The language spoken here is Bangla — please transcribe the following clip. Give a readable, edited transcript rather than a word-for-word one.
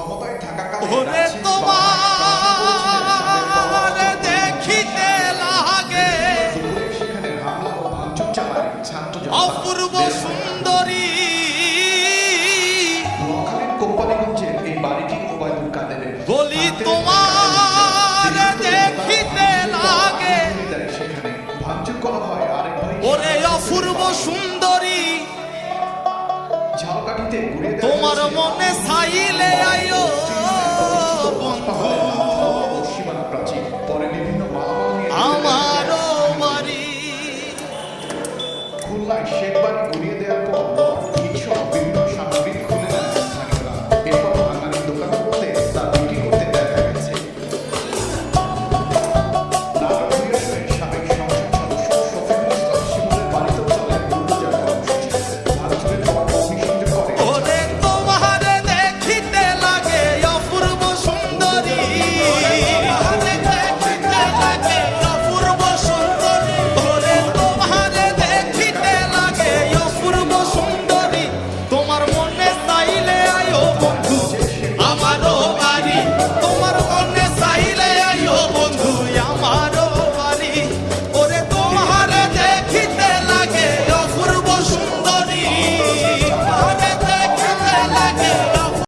ক্ষমতায় থাকাকালে ওরে তোমার দেখিতে লাগে সেখানে হামলা ও ভাঙচুর চালায় ছাত্র জনতা। অপূর্ব সুন্দরী নোয়াখালীর কোম্পানিগঞ্জের এই বাড়িটি ওবায়দুল কাদেরের। বলি তোমার দেখিতে লাগে সেখানে ভাঙচুর করা হয় আরেক ভাই ওরে অপূর্ব সুন্দরী ঝালকাঠিতে ঘুরে তোমার মনে ছাই